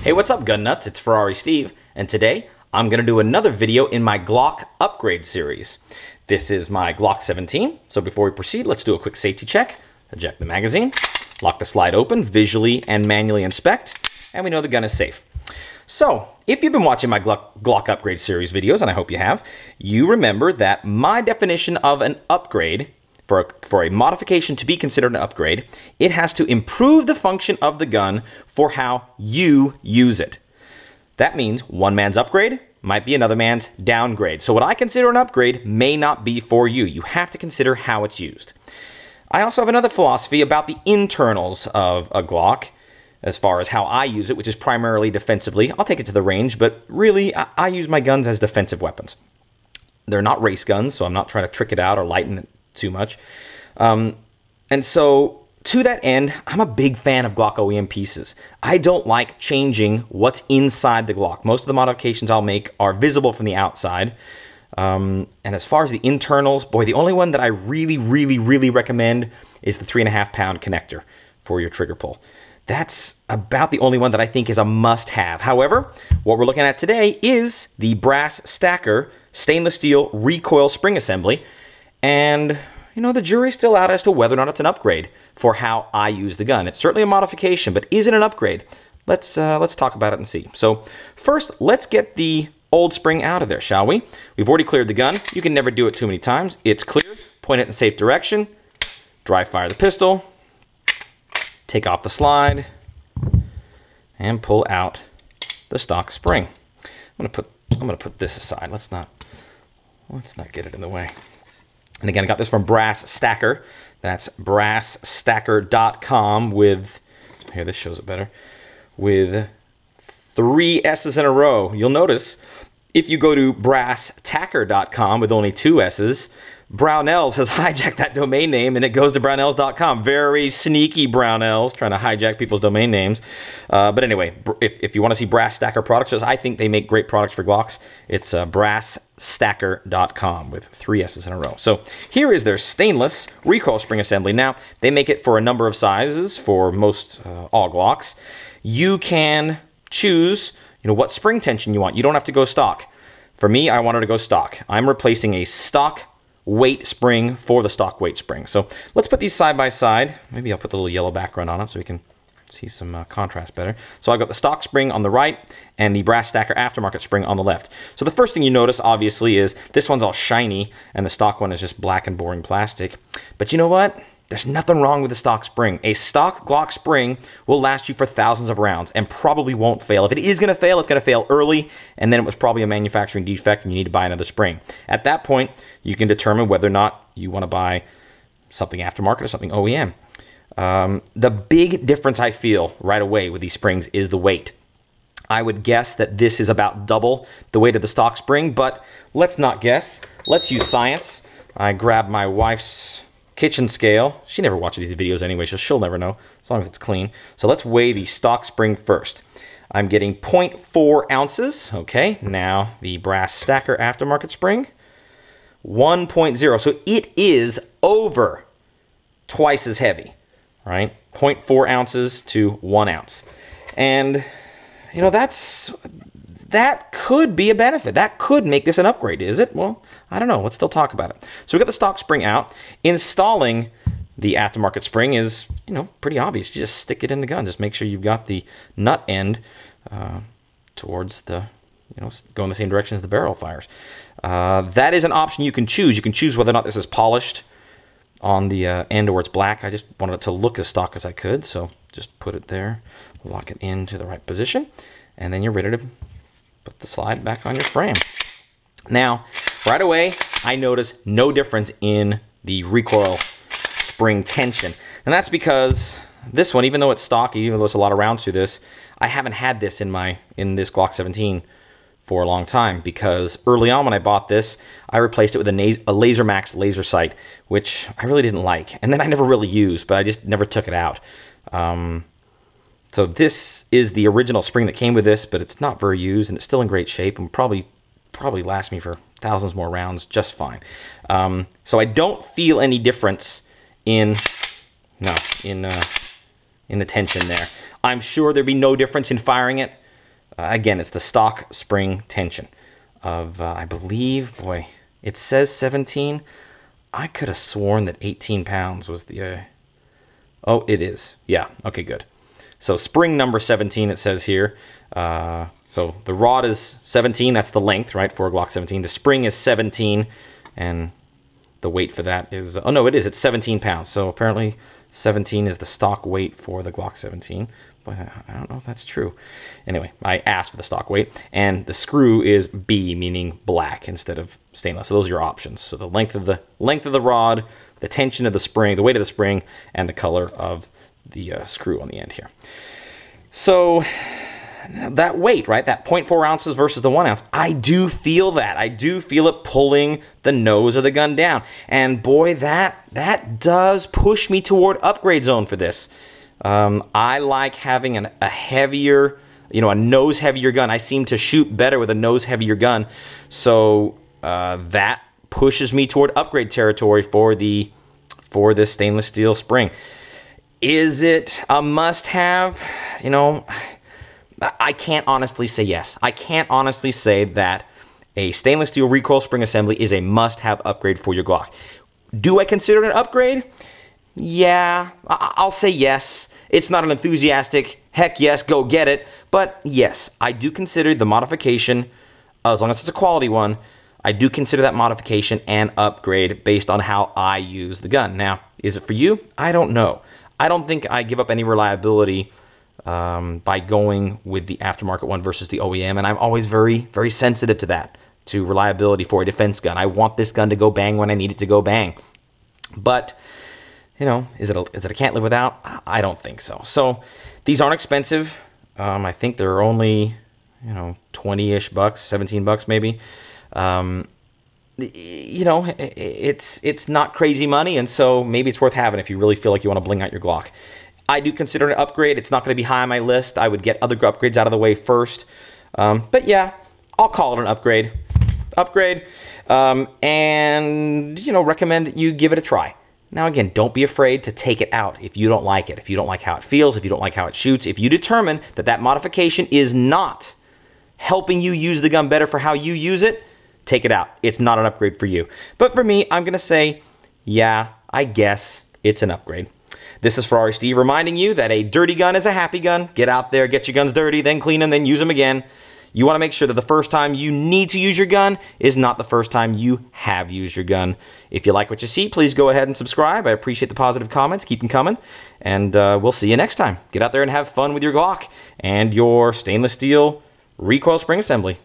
Hey, what's up, gun nuts? It's Ferrari Steve, and today I'm going to do another video in my Glock upgrade series. This is my Glock 17, so before we proceed, let's do a quick safety check. Eject the magazine, lock the slide open, visually and manually inspect, and we know the gun is safe. So, if you've been watching my Glock upgrade series videos, and I hope you have, you remember that my definition of an upgrade, for a modification to be considered an upgrade, it has to improve the function of the gun for how you use it. That means one man's upgrade might be another man's downgrade. So what I consider an upgrade may not be for you. You have to consider how it's used. I also have another philosophy about the internals of a Glock, as far as how I use it, which is primarily defensively. I'll take it to the range, but really, I use my guns as defensive weapons. They're not race guns, so I'm not trying to trick it out or lighten it too much. And so, to that end, I'm a big fan of Glock OEM pieces. I don't like changing what's inside the Glock. Most of the modifications I'll make are visible from the outside. And as far as the internals, boy, the only one that I really recommend is the 3.5 pound connector for your trigger pull. That's about the only one that I think is a must-have. However, what we're looking at today is the brass stacker stainless steel recoil spring assembly. And, you know, the jury's still out as to whether or not it's an upgrade for how I use the gun. It's certainly a modification, but is it an upgrade? Let's talk about it and see. So, first, let's get the old spring out of there, shall we? We've already cleared the gun. You can never do it too many times. It's cleared. Point it in the safe direction. Dry fire the pistol. Take off the slide. And pull out the stock spring. I'm gonna put this aside. Let's not get it in the way. And again, I got this from Brass Stacker. That's brassstacker.com with, here, this shows it better, with 3 S's in a row. You'll notice if you go to brasstacker.com with only 2 S's, Brownells has hijacked that domain name and it goes to brownells.com. Very sneaky Brownells, trying to hijack people's domain names. But anyway, if you want to see Brass Stacker products, because I think they make great products for Glocks, it's brasstacker.com with 3 S's in a row. So here is their stainless recoil spring assembly. Now, they make it for a number of sizes for most all Glocks. You can choose, you know, what spring tension you want. You don't have to go stock. For me, I wanted to go stock. I'm replacing a stock weight spring for the stock weight spring. So let's put these side by side. Maybe I'll put the little yellow background on it so we can see some contrast better. So I've got the stock spring on the right and the Brass Stacker Aftermarket spring on the left. So the first thing you notice, obviously, is this one's all shiny and the stock one is just black and boring plastic. But you know what? There's nothing wrong with the stock spring. A stock Glock spring will last you for thousands of rounds and probably won't fail. If it is going to fail, it's going to fail early, and then it was probably a manufacturing defect and you need to buy another spring. At that point, you can determine whether or not you want to buy something aftermarket or something OEM. The big difference I feel right away with these springs is the weight. I would guess that this is about double the weight of the stock spring, but let's not guess. Let's use science. I grabbed my wife's kitchen scale. She never watches these videos anyway, so she'll never know, as long as it's clean. So let's weigh the stock spring first. I'm getting 0.4 ounces. Okay, now the Brass Stacker Aftermarket spring, 1.0. So it is over twice as heavy, right? 0.4 ounces to 1 ounce. And, you know, that could be a benefit. That could make this an upgrade, is it? Well, I don't know. Let's still talk about it. So we got the stock spring out. Installing the aftermarket spring is, you know, pretty obvious. You just stick it in the gun. Just make sure you've got the nut end towards the, you know, going the same direction as the barrel fires. That is an option you can choose. You can choose whether or not this is polished on the end or it's black. I just wanted it to look as stock as I could, so just put it there, lock it into the right position, and then you're ready to put the slide back on your frame. Now, right away, I notice no difference in the recoil spring tension. And that's because this one, even though it's stock, even though it's a lot of rounds through this, I haven't had this in this Glock 17 for a long time, because early on when I bought this, I replaced it with a Laser Max laser sight, which I really didn't like. And then I never really used, but I just never took it out. So this is the original spring that came with this, but it's not very used and it's still in great shape and probably last me for thousands more rounds just fine. So I don't feel any difference in the tension there. I'm sure there'd be no difference in firing it again, it's the stock spring tension of, I believe, boy, it says 17. I could have sworn that 18 pounds was the, oh, it is. Yeah, okay, good. So spring number 17, it says here. So the rod is 17, that's the length, right, for a Glock 17. The spring is 17, and the weight for that is, oh no, it's 17 pounds. So apparently 17 is the stock weight for the Glock 17, but I don't know if that's true. Anyway, I asked for the stock weight, and the screw is B, meaning black instead of stainless. So those are your options. So the length of the rod, the tension of the spring, the weight of the spring, and the color of the screw on the end here. So that weight, right, that 0.4 ounces versus the 1 ounce, I do feel that. I do feel it pulling the nose of the gun down. And boy, that does push me toward upgrade zone for this. I like having a heavier, a nose heavier gun. I seem to shoot better with a nose heavier gun. So that pushes me toward upgrade territory for this stainless steel spring. Is it a must-have? I can't honestly say yes. I can't honestly say that a stainless steel recoil spring assembly is a must-have upgrade for your Glock. Do I consider it an upgrade? Yeah, I'll say yes. It's not an enthusiastic, heck yes, go get it. But yes, I do consider the modification, as long as it's a quality one, I do consider that modification an upgrade based on how I use the gun. Now, is it for you? I don't know. I don't think I give up any reliability by going with the aftermarket one versus the OEM, and I'm always very, very sensitive to that, to reliability for a defense gun. I want this gun to go bang when I need it to go bang. But, is it a can't live without? I don't think so. So these aren't expensive. I think they're only, 20-ish bucks, 17 bucks maybe. It's not crazy money, and so maybe it's worth having if you really feel like you want to bling out your Glock. I do consider it an upgrade. It's not going to be high on my list. I would get other upgrades out of the way first. But yeah, I'll call it an upgrade. And, recommend that you give it a try. Now again, don't be afraid to take it out if you don't like it, if you don't like how it feels, if you don't like how it shoots. If you determine that modification is not helping you use the gun better for how you use it, take it out. It's not an upgrade for you. But for me, I'm going to say, yeah, I guess it's an upgrade. This is Ferrari Steve reminding you that a dirty gun is a happy gun. Get out there, get your guns dirty, then clean them, then use them again. You want to make sure that the first time you need to use your gun is not the first time you have used your gun. If you like what you see, please go ahead and subscribe. I appreciate the positive comments. Keep them coming. And we'll see you next time. Get out there and have fun with your Glock and your stainless steel recoil spring assembly.